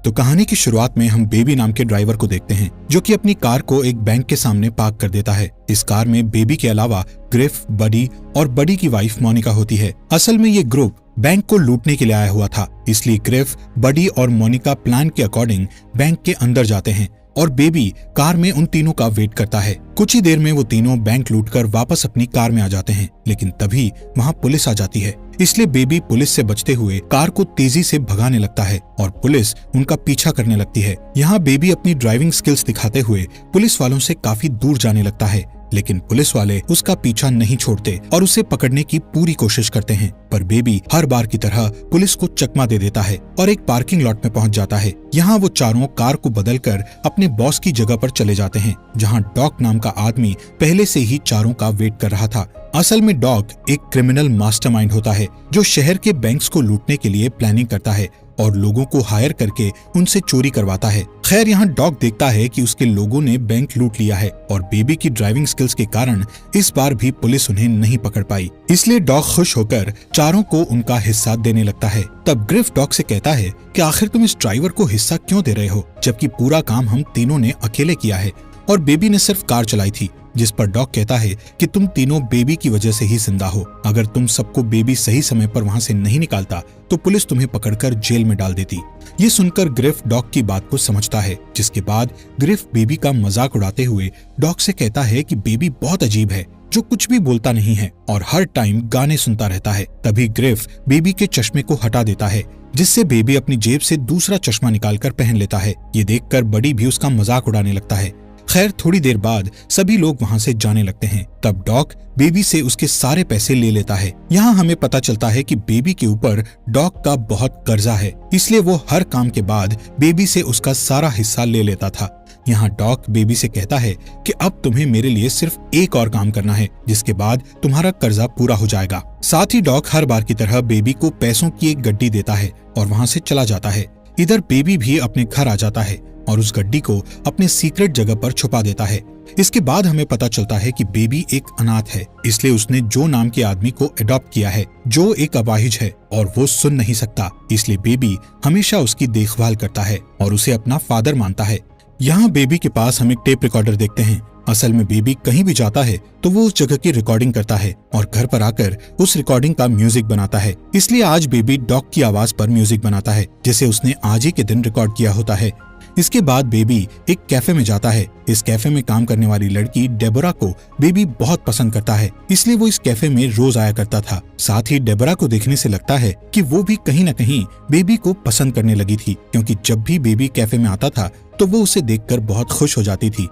तो कहानी की शुरुआत में हम बेबी नाम के ड्राइवर को देखते हैं, जो कि अपनी कार को एक बैंक के सामने पार्क कर देता है। इस कार में बेबी के अलावा ग्रिफ, बडी और बडी की वाइफ मोनिका होती है। असल में ये ग्रुप बैंक को लूटने के लिए आया हुआ था, इसलिए ग्रिफ, बडी और मोनिका प्लान के अकॉर्डिंग बैंक के अंदर जाते हैं और बेबी कार में उन तीनों का वेट करता है। कुछ ही देर में वो तीनों बैंक लूटकर वापस अपनी कार में आ जाते हैं, लेकिन तभी वहाँ पुलिस आ जाती है। इसलिए बेबी पुलिस से बचते हुए कार को तेजी से भगाने लगता है और पुलिस उनका पीछा करने लगती है। यहाँ बेबी अपनी ड्राइविंग स्किल्स दिखाते हुए पुलिस वालों से काफी दूर जाने लगता है, लेकिन पुलिस वाले उसका पीछा नहीं छोड़ते और उसे पकड़ने की पूरी कोशिश करते हैं। पर बेबी हर बार की तरह पुलिस को चकमा दे देता है और एक पार्किंग लॉट में पहुंच जाता है। यहाँ वो चारों कार को बदलकर अपने बॉस की जगह पर चले जाते हैं, जहाँ डॉक नाम का आदमी पहले से ही चारों का वेट कर रहा था। असल में डॉक एक क्रिमिनल मास्टरमाइंड होता है, जो शहर के बैंक्स को लूटने के लिए प्लानिंग करता है और लोगों को हायर करके उनसे चोरी करवाता है। खैर, यहाँ डॉक देखता है कि उसके लोगों ने बैंक लूट लिया है और बेबी की ड्राइविंग स्किल्स के कारण इस बार भी पुलिस उन्हें नहीं पकड़ पाई। इसलिए डॉक खुश होकर चारों को उनका हिस्सा देने लगता है। तब ग्रिफ डॉक से कहता है कि आखिर तुम इस ड्राइवर को हिस्सा क्यों दे रहे हो, जबकि पूरा काम हम तीनों ने अकेले किया है और बेबी ने सिर्फ कार चलाई थी। जिस पर डॉक कहता है कि तुम तीनों बेबी की वजह से ही जिंदा हो। अगर तुम सबको बेबी सही समय पर वहां से नहीं निकालता तो पुलिस तुम्हें पकड़कर जेल में डाल देती। ये सुनकर ग्रिफ डॉक की बात को समझता है, जिसके बाद ग्रिफ बेबी का मजाक उड़ाते हुए डॉक से कहता है कि बेबी बहुत अजीब है, जो कुछ भी बोलता नहीं है और हर टाइम गाने सुनता रहता है। तभी ग्रिफ बेबी के चश्मे को हटा देता है, जिससे बेबी अपनी जेब से दूसरा चश्मा निकालकर पहन लेता है। ये देखकर बडी भी उसका मजाक उड़ाने लगता है। खैर, थोड़ी देर बाद सभी लोग वहां से जाने लगते हैं। तब डॉक बेबी से उसके सारे पैसे ले लेता है। यहाँ हमें पता चलता है कि बेबी के ऊपर डॉक का बहुत कर्जा है, इसलिए वो हर काम के बाद बेबी से उसका सारा हिस्सा ले लेता था। यहाँ डॉक बेबी से कहता है कि अब तुम्हें मेरे लिए सिर्फ एक और काम करना है, जिसके बाद तुम्हारा कर्जा पूरा हो जाएगा। साथ ही डॉक हर बार की तरह बेबी को पैसों की एक गड्डी देता है और वहाँ से चला जाता है। इधर बेबी भी अपने घर आ जाता है और उस गड्डी को अपने सीक्रेट जगह पर छुपा देता है। इसके बाद हमें पता चलता है कि बेबी एक अनाथ है, इसलिए उसने जो नाम के आदमी को अडॉप्ट किया है, जो एक अपाहिज है और वो सुन नहीं सकता। इसलिए बेबी हमेशा उसकी देखभाल करता है और उसे अपना फादर मानता है। यहाँ बेबी के पास हम एक टेप रिकॉर्डर देखते हैं। असल में बेबी कहीं भी जाता है तो वो उस जगह की रिकॉर्डिंग करता है और घर पर आकर उस रिकॉर्डिंग का म्यूजिक बनाता है। इसलिए आज बेबी डॉक की आवाज पर म्यूजिक बनाता है, जिसे उसने आज ही के दिन रिकॉर्ड किया होता है। इसके बाद बेबी एक कैफे में जाता है। इस कैफे में काम करने वाली लड़की डेबोरा को बेबी बहुत पसंद करता है, इसलिए वो इस कैफे में रोज आया करता था। साथ ही डेबोरा को देखने से लगता है कि वो भी कहीं न कहीं बेबी को पसंद करने लगी थी, क्योंकि जब भी बेबी कैफे में आता था तो वो उसे देखकर बहुत खुश हो जाती थी।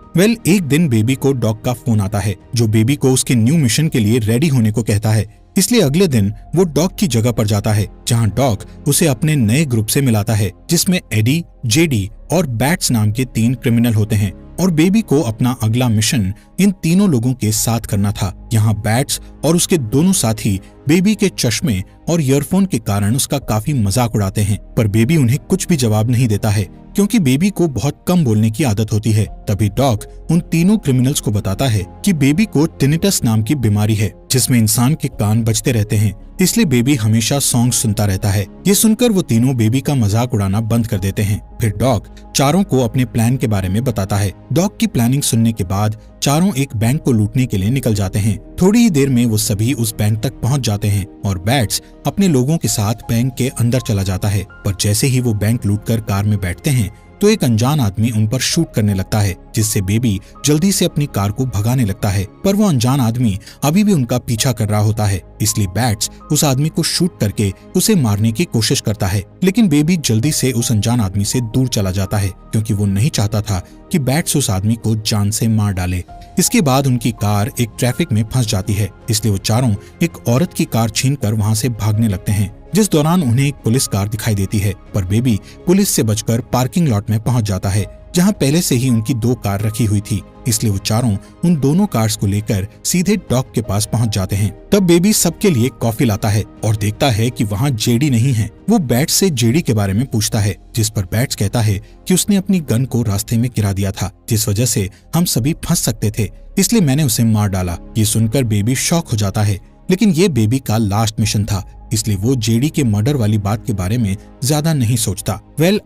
एक दिन बेबी को डॉक का फोन आता है, जो बेबी को उसके न्यू मिशन के लिए रेडी होने को कहता है। इसलिए अगले दिन वो डॉक की जगह पर जाता है, जहां डॉक उसे अपने नए ग्रुप से मिलाता है, जिसमें एडी, जेडी और बैट्स नाम के 3 क्रिमिनल होते हैं और बेबी को अपना अगला मिशन इन तीनों लोगों के साथ करना था। यहाँ बैट्स और उसके दोनों साथी बेबी के चश्मे और ईयरफोन के कारण उसका काफी मजाक उड़ाते हैं, पर बेबी उन्हें कुछ भी जवाब नहीं देता है, क्योंकि बेबी को बहुत कम बोलने की आदत होती है। तभी डॉक उन तीनों क्रिमिनल्स को बताता है कि बेबी को टिनिटस नाम की बीमारी है, जिसमें इंसान के कान बजते रहते हैं, इसलिए बेबी हमेशा सॉन्ग सुनता रहता है। ये सुनकर वो तीनों बेबी का मजाक उड़ाना बंद कर देते हैं। फिर डॉक चारों को अपने प्लान के बारे में बताता है। डॉक की प्लानिंग सुनने के बाद चारों एक बैंक को लूटने के लिए निकल जाते हैं। थोड़ी ही देर में वो सभी उस बैंक तक पहुंच जाते हैं और बैट्स अपने लोगों के साथ बैंक के अंदर चला जाता है। पर जैसे ही वो बैंक लूटकर कार में बैठते हैं तो एक अनजान आदमी उन पर शूट करने लगता है, जिससे बेबी जल्दी से अपनी कार को भगाने लगता है। पर वो अनजान आदमी अभी भी उनका पीछा कर रहा होता है, इसलिए बैट्स उस आदमी को शूट करके उसे मारने की कोशिश करता है। लेकिन बेबी जल्दी से उस अनजान आदमी से दूर चला जाता है, क्योंकि वो नहीं चाहता था कि बैट्स उस आदमी को जान से मार डाले। इसके बाद उनकी कार एक ट्रैफिक में फंस जाती है, इसलिए वो चारों एक औरत की कार छीनकर वहां से भागने लगते हैं, जिस दौरान उन्हें एक पुलिस कार दिखाई देती है। पर बेबी पुलिस से बचकर पार्किंग लॉट में पहुंच जाता है, जहां पहले से ही उनकी 2 कार रखी हुई थी। इसलिए वो चारों उन दोनों कार्स को लेकर सीधे डॉक के पास पहुंच जाते हैं। तब बेबी सबके लिए कॉफी लाता है और देखता है कि वहां जेडी नहीं है। वो बैट्स से जेडी के बारे में पूछता है, जिस पर बैट्स कहता है कि उसने अपनी गन को रास्ते में गिरा दिया था, जिस वजह से हम सभी फंस सकते थे, इसलिए मैंने उसे मार डाला। ये सुनकर बेबी शॉक हो जाता है, लेकिन ये बेबी का लास्ट मिशन था, इसलिए वो जेडी के मर्डर वाली बात के बारे में ज्यादा नहीं सोचता।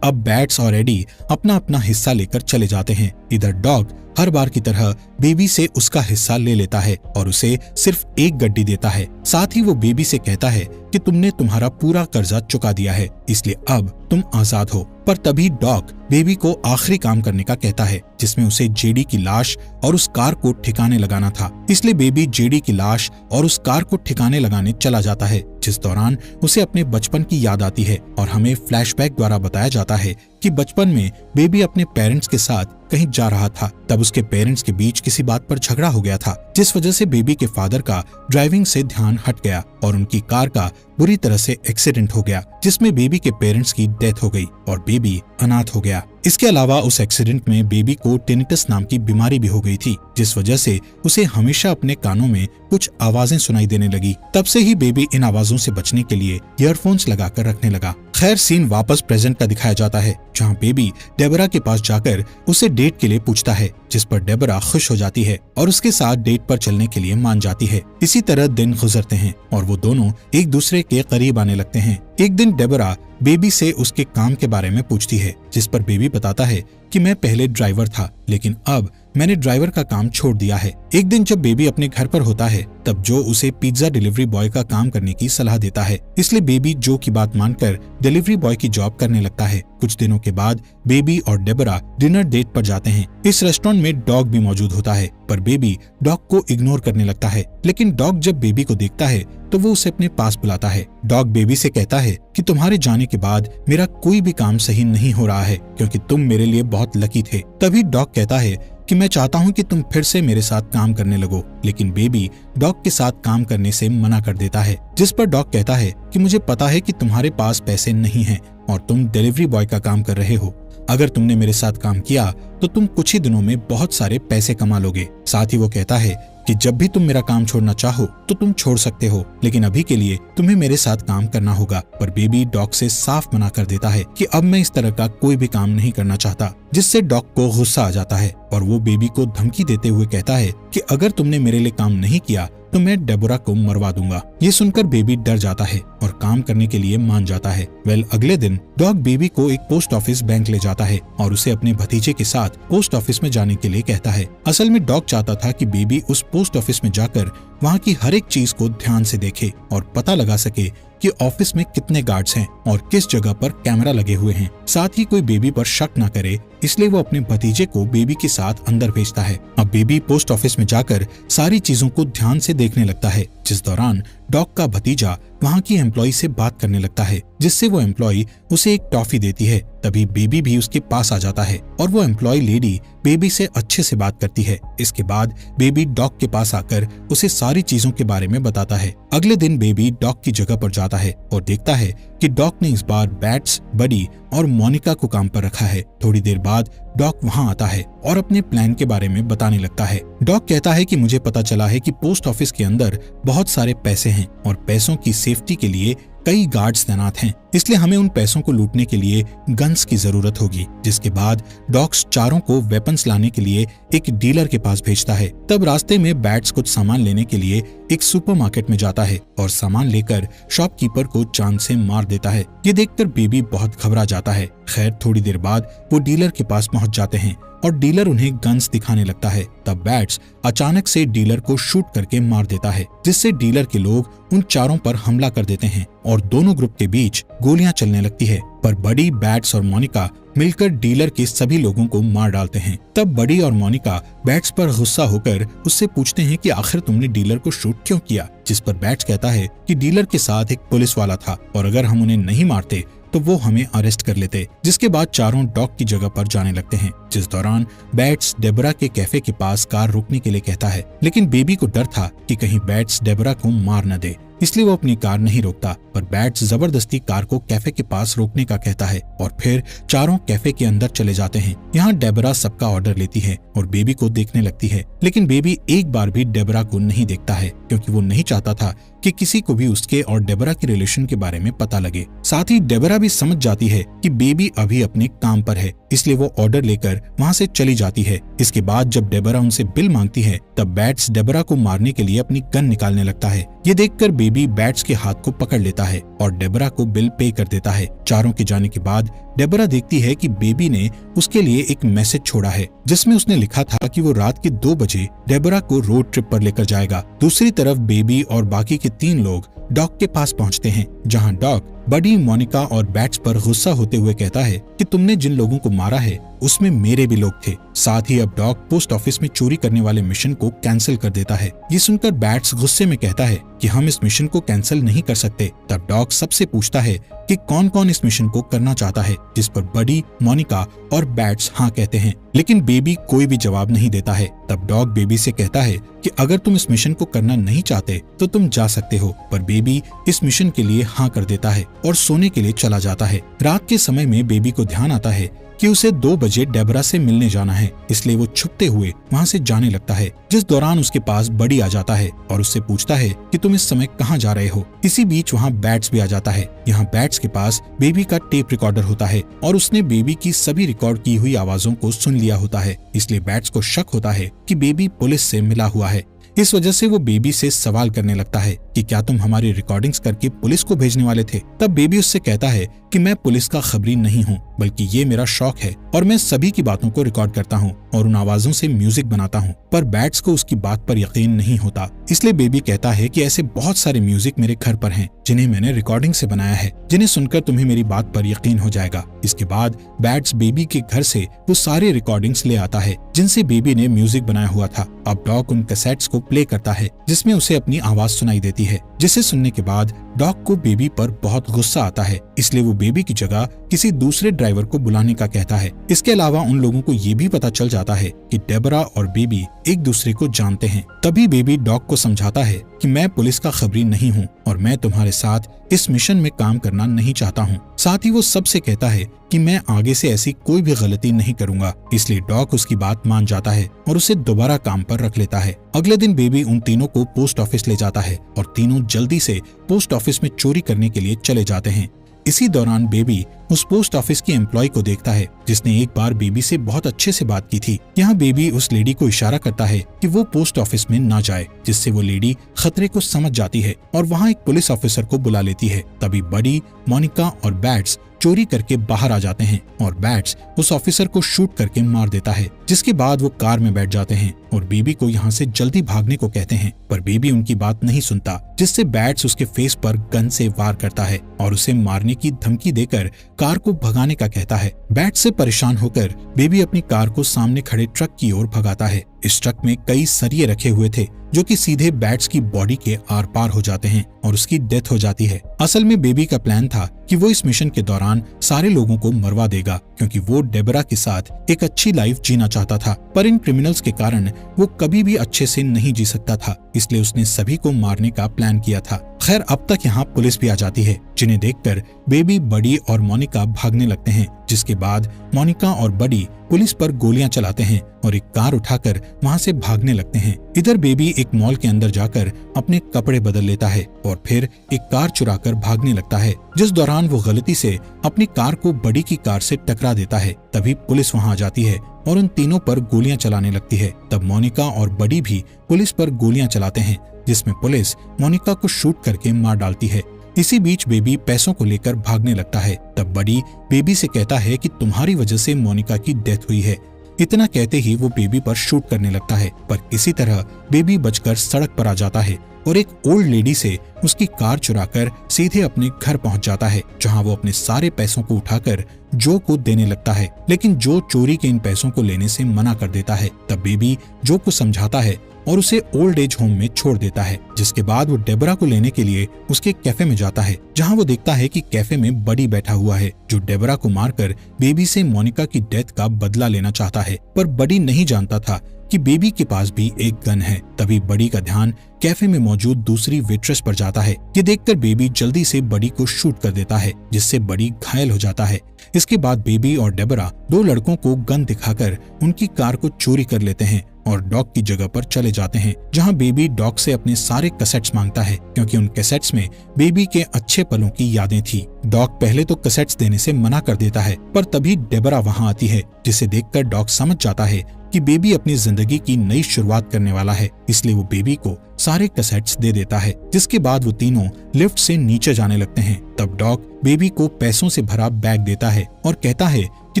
अब बैट्स और एडी अपना अपना हिस्सा लेकर चले जाते हैं। इधर डॉग हर बार की तरह बेबी से उसका हिस्सा ले लेता है और उसे सिर्फ एक गड्डी देता है। साथ ही वो बेबी से कहता है कि तुमने तुम्हारा पूरा कर्जा चुका दिया है, इसलिए अब तुम आजाद हो। पर तभी डॉग बेबी को आखिरी काम करने का कहता है, जिसमें उसे जेडी की लाश और उस कार को ठिकाने लगाना था। इसलिए बेबी जेडी की लाश और उस कार को ठिकाने लगाने चला जाता है, जिस दौरान उसे अपने बचपन की याद आती है और हमें फ्लैशबैक द्वारा बताया जाता है कि बचपन में बेबी अपने पेरेंट्स के साथ कहीं जा रहा था। तब उसके पेरेंट्स के बीच किसी बात पर झगड़ा हो गया था, जिस वजह से बेबी के फादर का ड्राइविंग से ध्यान हट गया और उनकी कार का बुरी तरह से एक्सीडेंट हो गया, जिसमें बेबी के पेरेंट्स की डेथ हो गई और बेबी अनाथ हो गया। इसके अलावा उस एक्सीडेंट में बेबी को टिनिटस नाम की बीमारी भी हो गई थी, जिस वजह से उसे हमेशा अपने कानों में कुछ आवाजें सुनाई देने लगी। तब से ही बेबी इन आवाजों से बचने के लिए ईयरफोन्स लगाकर रखने लगा। खैर, सीन वापस प्रेजेंट का दिखाया जाता है, जहाँ बेबी डेबरा के पास जाकर उसे डेट के लिए पूछता है, जिस पर डेबरा खुश हो जाती है और उसके साथ डेट पर चलने के लिए मान जाती है। इसी तरह दिन गुजरते हैं और वो दोनों एक दूसरे के करीब आने लगते हैं। एक दिन डेबरा बेबी से उसके काम के बारे में पूछती है, जिस पर बेबी बताता है कि मैं पहले ड्राइवर था, लेकिन अब मैंने ड्राइवर का काम छोड़ दिया है। एक दिन जब बेबी अपने घर पर होता है, तब जो उसे पिज्जा डिलीवरी बॉय का काम करने की सलाह देता है, इसलिए बेबी जो की बात मानकर डिलीवरी बॉय की जॉब करने लगता है। कुछ दिनों के बाद बेबी और डेबरा डिनर डेट पर जाते हैं। इस रेस्टोरेंट में डॉग भी मौजूद होता है, पर बेबी डॉग को इग्नोर करने लगता है। लेकिन डॉग जब बेबी को देखता है तो वो उसे अपने पास बुलाता है। डॉग बेबी से कहता है कि तुम्हारे जाने के बाद मेरा कोई भी काम सही नहीं हो रहा है, क्योंकि तुम मेरे लिए बहुत लकी थे। तभी डॉग कहता है कि मैं चाहता हूँ कि तुम फिर से मेरे साथ काम करने लगो, लेकिन बेबी डॉग के साथ काम करने से मना कर देता है, जिस पर डॉग कहता है कि मुझे पता है कि तुम्हारे पास पैसे नहीं हैं और तुम डिलीवरी बॉय का काम कर रहे हो। अगर तुमने मेरे साथ काम किया तो तुम कुछ ही दिनों में बहुत सारे पैसे कमा लोगे। साथ ही वो कहता है कि जब भी तुम मेरा काम छोड़ना चाहो तो तुम छोड़ सकते हो, लेकिन अभी के लिए तुम्हें मेरे साथ काम करना होगा। पर बेबी डॉग से साफ मना कर देता है कि अब मैं इस तरह का कोई भी काम नहीं करना चाहता, जिससे डॉग को गुस्सा आ जाता है और वो बेबी को धमकी देते हुए कहता है कि अगर तुमने मेरे लिए काम नहीं किया तो मैं डेबोरा को मरवा दूंगा। ये सुनकर बेबी डर जाता है और काम करने के लिए मान जाता है। अगले दिन डॉग बेबी को एक पोस्ट ऑफिस बैंक ले जाता है और उसे अपने भतीजे के साथ पोस्ट ऑफिस में जाने के लिए कहता है। असल में डॉग चाहता था कि बेबी उस पोस्ट ऑफिस में जाकर वहाँ की हर एक चीज को ध्यान से देखे और पता लगा सके कि ऑफिस में कितने गार्ड्स हैं और किस जगह पर कैमरा लगे हुए हैं। साथ ही कोई बेबी पर शक न करे, इसलिए वो अपने भतीजे को बेबी के साथ अंदर भेजता है। अब बेबी पोस्ट ऑफिस में जाकर सारी चीजों को ध्यान से देखने लगता है, जिस दौरान डॉग का भतीजा वहाँ की एम्प्लॉय से बात करने लगता है, जिससे वो एम्प्लॉय उसे एक टॉफी देती है। तभी बेबी भी उसके पास आ जाता है और वो एम्प्लॉय लेडी बेबी से अच्छे से बात करती है। इसके बाद बेबी डॉग के पास आकर उसे सारी चीजों के बारे में बताता है। अगले दिन बेबी डॉग की जगह पर जाता है और देखता है कि डॉग ने इस बार बैट्स, बडी और मोनिका को काम पर रखा है। थोड़ी देर बाद डॉग वहाँ आता है और अपने प्लान के बारे में बताने लगता है। डॉग कहता है कि मुझे पता चला है कि पोस्ट ऑफिस के अंदर बहुत सारे पैसे हैं और पैसों की सेफ्टी के लिए कई गार्ड्स तैनात हैं, इसलिए हमें उन पैसों को लूटने के लिए गन्स की जरूरत होगी। जिसके बाद डॉग्स चारों को वेपन्स लाने के लिए एक डीलर के पास भेजता है। तब रास्ते में बैट्स कुछ सामान लेने के लिए एक सुपरमार्केट में जाता है और सामान लेकर शॉपकीपर को जान से मार देता है। ये देखकर बेबी बहुत घबरा जाता है। खैर, थोड़ी देर बाद वो डीलर के पास पहुंच जाते हैं और डीलर उन्हें गन्स दिखाने लगता है। तब बैट्स अचानक से डीलर को शूट करके मार देता है, जिससे डीलर के लोग उन चारों पर हमला कर देते हैं और दोनों ग्रुप के बीच गोलियां चलने लगती है। पर बडी, बैट्स और मोनिका मिलकर डीलर के सभी लोगों को मार डालते हैं। तब बडी और मोनिका बैट्स पर गुस्सा होकर उससे पूछते हैं कि आखिर तुमने डीलर को शूट क्यों किया, जिस पर बैट्स कहता है कि डीलर के साथ एक पुलिस वाला था और अगर हम उन्हें नहीं मारते तो वो हमें अरेस्ट कर लेते। जिसके बाद चारों डॉग की जगह पर जाने लगते हैं, जिस दौरान बैट्स डेबरा के कैफे के पास कार रोकने के लिए कहता है, लेकिन बेबी को डर था कि कहीं बैट्स डेबरा को मार न दे, इसलिए वो अपनी कार नहीं रोकता। पर बैट्स जबरदस्ती कार को कैफे के पास रोकने का कहता है और फिर चारों कैफे के अंदर चले जाते हैं। यहाँ डेबरा सबका ऑर्डर लेती है और बेबी को देखने लगती है, लेकिन बेबी एक बार भी डेबरा को नहीं देखता है, क्योंकि वो नहीं चाहता था कि किसी को भी उसके और डेबरा के रिलेशन के बारे में पता लगे। साथ ही डेबरा भी समझ जाती है कि बेबी अभी अपने काम पर है, इसलिए वो ऑर्डर लेकर वहाँ से चली जाती है। इसके बाद जब डेबरा उनसे बिल मांगती है तब बैट्स डेबरा को मारने के लिए अपनी गन निकालने लगता है। ये देखकर बेबी बैट्स के हाथ को पकड़ लेता है और डेबरा को बिल पे कर देता है। चारों के जाने के बाद डेबरा देखती है कि बेबी ने उसके लिए एक मैसेज छोड़ा है जिसमें उसने लिखा था कि वो रात के 2 बजे डेबरा को रोड ट्रिप पर लेकर जाएगा। दूसरी तरफ बेबी और बाकी के 3 लोग डॉग के पास पहुंचते हैं, जहां डॉग बडी, मोनिका और बैट्स पर गुस्सा होते हुए कहता है कि तुमने जिन लोगों को मारा है उसमें मेरे भी लोग थे। साथ ही अब डॉग पोस्ट ऑफिस में चोरी करने वाले मिशन को कैंसिल कर देता है। ये सुनकर बैट्स गुस्से में कहता है कि हम इस मिशन को कैंसिल नहीं कर सकते। तब डॉग सबसे पूछता है कि कौन कौन इस मिशन को करना चाहता है, जिस पर बडी, मोनिका और बैट्स हाँ कहते हैं, लेकिन बेबी कोई भी जवाब नहीं देता है। तब डॉग बेबी से कहता है कि अगर तुम इस मिशन को करना नहीं चाहते तो तुम जा सकते हो, पर बेबी इस मिशन के लिए हाँ कर देता है और सोने के लिए चला जाता है। रात के समय में बेबी को ध्यान आता है कि उसे 2 बजे डेबरा से मिलने जाना है, इसलिए वो छुपते हुए वहाँ से जाने लगता है, जिस दौरान उसके पास बडी आ जाता है और उससे पूछता है कि तुम इस समय कहाँ जा रहे हो। इसी बीच वहाँ बैट्स भी आ जाता है। यहाँ बैट्स के पास बेबी का टेप रिकॉर्डर होता है और उसने बेबी की सभी रिकॉर्ड की हुई आवाजों को सुन लिया होता है, इसलिए बैट्स को शक होता है कि बेबी पुलिस से मिला हुआ है। इस वजह से वो बेबी से सवाल करने लगता है कि क्या तुम हमारी रिकॉर्डिंग्स करके पुलिस को भेजने वाले थे। तब बेबी उससे कहता है कि मैं पुलिस का खबरी नहीं हूँ, बल्कि ये मेरा शौक है और मैं सभी की बातों को रिकॉर्ड करता हूँ और उन आवाजों से म्यूजिक बनाता हूँ। पर बैट्स को उसकी बात पर यकीन नहीं होता, इसलिए बेबी कहता है कि ऐसे बहुत सारे म्यूजिक मेरे घर पर हैं जिन्हें मैंने रिकॉर्डिंग से बनाया है, जिन्हें सुनकर तुम्हें मेरी बात पर यकीन हो जाएगा। इसके बाद बैट्स बेबी के घर से वो सारे रिकॉर्डिंग्स ले आता है जिनसे बेबी ने म्यूजिक बनाया हुआ था। अब डॉग उन कैसेट्स को प्ले करता है जिसमें उसे अपनी आवाज सुनाई देती है, जिसे सुनने के बाद डॉग को बेबी पर बहुत गुस्सा आता है, इसलिए वो बेबी की जगह किसी दूसरे ड्राइवर को बुलाने का कहता है। इसके अलावा उन लोगों को ये भी पता चल जाता है कि डेबरा और बेबी एक दूसरे को जानते हैं। तभी बेबी डॉग को समझाता है कि मैं पुलिस का खबरी नहीं हूँ और मैं तुम्हारे साथ इस मिशन में काम करना नहीं चाहता हूँ। साथ ही वो सबसे कहता है कि मैं आगे से ऐसी कोई भी गलती नहीं करूंगा, इसलिए डॉग उसकी बात मान जाता है और उसे दोबारा काम पर रख लेता है। अगले दिन बेबी उन तीनों को पोस्ट ऑफिस ले जाता है और तीनों जल्दी से पोस्ट ऑफिस में चोरी करने के लिए चले जाते हैं। इसी दौरान बेबी उस पोस्ट ऑफिस की एम्प्लॉय को देखता है जिसने एक बार बेबी से बहुत अच्छे से बात की थी। यहाँ बेबी उस लेडी को इशारा करता है कि वो पोस्ट ऑफिस में ना जाए, जिससे वो लेडी खतरे को समझ जाती है और वहाँ एक पुलिस ऑफिसर को बुला लेती है। तभी बडी, मोनिका और बैट्स चोरी करके बाहर आ जाते हैं और बैट्स उस ऑफिसर को शूट करके मार देता है, जिसके बाद वो कार में बैठ जाते हैं और बेबी को यहाँ से जल्दी भागने को कहते हैं, पर बेबी उनकी बात नहीं सुनता, जिससे बैट्स उसके फेस पर गन से वार करता है और उसे मारने की धमकी देकर कार को भगाने का कहता है। बैट्स से परेशान होकर बेबी अपनी कार को सामने खड़े ट्रक की ओर भगाता है। इस ट्रक में कई सरिये रखे हुए थे जो कि सीधे बैट्स की बॉडी के आर पार हो जाते हैं और उसकी डेथ हो जाती है। असल में बेबी का प्लान था कि वो इस मिशन के दौरान सारे लोगों को मरवा देगा, क्योंकि वो डेबरा के साथ एक अच्छी लाइफ जीना चाहता था, पर इन क्रिमिनल्स के कारण वो कभी भी अच्छे से नहीं जी सकता था, इसलिए उसने सभी को मारने का प्लान किया था। खैर, अब तक यहाँ पुलिस भी आ जाती है, जिन्हें देखकर बेबी, बडी और मोनिका भागने लगते हैं, जिसके बाद मोनिका और बडी पुलिस पर गोलियां चलाते हैं और एक कार उठाकर वहां से भागने लगते हैं। इधर बेबी एक मॉल के अंदर जाकर अपने कपड़े बदल लेता है और फिर एक कार चुराकर भागने लगता है, जिस दौरान वो गलती से अपनी कार को बडी की कार से टकरा देता है। तभी पुलिस वहां आ जाती है और उन तीनों पर गोलियां चलाने लगती है। तब मोनिका और बडी भी पुलिस पर गोलियां चलाते हैं, जिसमें पुलिस मोनिका को शूट करके मार डालती है। इसी बीच बेबी पैसों को लेकर भागने लगता है। तब बडी बेबी से कहता है कि तुम्हारी वजह से मोनिका की डेथ हुई है। इतना कहते ही वो बेबी पर शूट करने लगता है, पर किसी तरह बेबी बचकर सड़क पर आ जाता है और एक ओल्ड लेडी से उसकी कार चुराकर सीधे अपने घर पहुंच जाता है, जहां वो अपने सारे पैसों को उठाकर जो को देने लगता है, लेकिन जो चोरी के इन पैसों को लेने से मना कर देता है। तब बेबी जो को समझाता है और उसे ओल्ड एज होम में छोड़ देता है, जिसके बाद वो डेबरा को लेने के लिए उसके कैफे में जाता है, जहां वो देखता है कि कैफे में बडी बैठा हुआ है, जो डेबरा को मारकर बेबी से मोनिका की डेथ का बदला लेना चाहता है। पर बडी नहीं जानता था कि बेबी के पास भी एक गन है। तभी बडी का ध्यान कैफे में मौजूद दूसरी वेट्रेस पर जाता है। ये देखकर बेबी जल्दी से बडी को शूट कर देता है, जिससे बडी घायल हो जाता है। इसके बाद बेबी और डेबरा दो लड़कों को गन दिखाकर उनकी कार को चोरी कर लेते हैं और डॉग की जगह पर चले जाते हैं, जहां बेबी डॉग से अपने सारे कैसेट्स मांगता है क्योंकि उन कैसेट्स में बेबी के अच्छे पलों की यादें थी। डॉग पहले तो कैसेट्स देने से मना कर देता है, पर तभी डेबरा वहां आती है, जिसे देखकर डॉग समझ जाता है कि बेबी अपनी जिंदगी की नई शुरुआत करने वाला है, इसलिए वो बेबी को सारे कैसेट्स दे देता है। जिसके बाद वो तीनों लिफ्ट से नीचे जाने लगते हैं। तब डॉग बेबी को पैसों से भरा बैग देता है और कहता है कि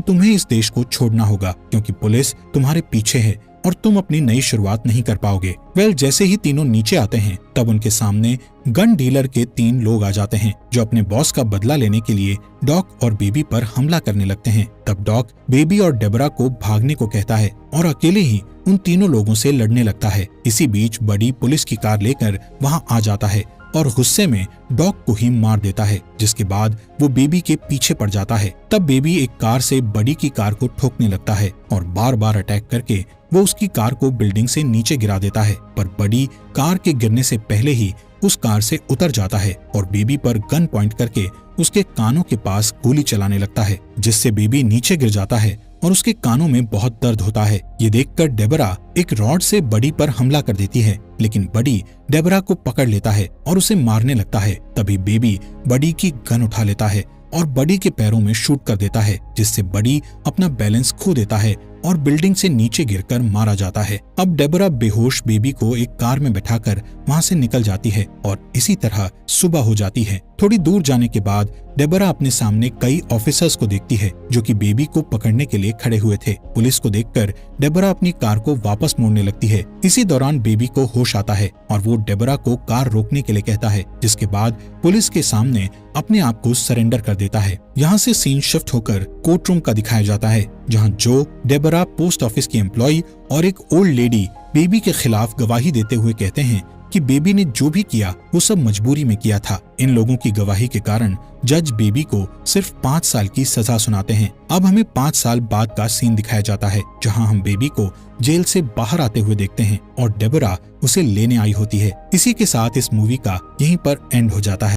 तुम्हें इस देश को छोड़ना होगा क्योंकि पुलिस तुम्हारे पीछे है और तुम अपनी नई शुरुआत नहीं कर पाओगे। जैसे ही तीनों नीचे आते हैं तब उनके सामने गन डीलर के 3 लोग आ जाते हैं, जो अपने बॉस का बदला लेने के लिए डॉग और बेबी पर हमला करने लगते हैं। तब डॉग बेबी और डेबरा को भागने को कहता है और अकेले ही उन तीनों लोगों से लड़ने लगता है। इसी बीच बडी पुलिस की कार लेकर वहां आ जाता है और गुस्से में डॉग को ही मार देता है, जिसके बाद वो बेबी के पीछे पड़ जाता है। तब बेबी एक कार से बडी की कार को ठोकने लगता है और बार बार अटैक करके वो उसकी कार को बिल्डिंग से नीचे गिरा देता है, पर बडी कार के गिरने से पहले ही उस कार से उतर जाता है और बेबी पर गन पॉइंट करके उसके कानों के पास गोली चलाने लगता है, जिससे बेबी नीचे गिर जाता है और उसके कानों में बहुत दर्द होता है। ये देखकर डेबरा एक रॉड से बडी पर हमला कर देती है, लेकिन बडी डेबरा को पकड़ लेता है और उसे मारने लगता है। तभी बेबी बडी की गन उठा लेता है और बडी के पैरों में शूट कर देता है, जिससे बडी अपना बैलेंस खो देता है और बिल्डिंग से नीचे गिरकर मारा जाता है। अब डेबरा बेहोश बेबी को एक कार में बैठाकर वहां से निकल जाती है और इसी तरह सुबह हो जाती है। थोड़ी दूर जाने के बाद डेबरा अपने सामने कई ऑफिसर्स को देखती है जो कि बेबी को पकड़ने के लिए खड़े हुए थे। पुलिस को देखकर डेबरा अपनी कार को वापस मोड़ने लगती है। इसी दौरान बेबी को होश आता है और वो डेबरा को कार रोकने के लिए कहता है, जिसके बाद पुलिस के सामने अपने आप को सरेंडर कर देता है। यहाँ से सीन शिफ्ट होकर कोर्ट रूम का दिखाया जाता है, जहाँ जो, डेबरा, पोस्ट ऑफिस की एम्प्लॉय और एक ओल्ड लेडी बेबी के खिलाफ गवाही देते हुए कहते हैं कि बेबी ने जो भी किया वो सब मजबूरी में किया था। इन लोगों की गवाही के कारण जज बेबी को सिर्फ 5 साल की सजा सुनाते हैं। अब हमें 5 साल बाद का सीन दिखाया जाता है, जहां हम बेबी को जेल से बाहर आते हुए देखते हैं और डेबरा उसे लेने आई होती है। इसी के साथ इस मूवी का यहीं पर एंड हो जाता है।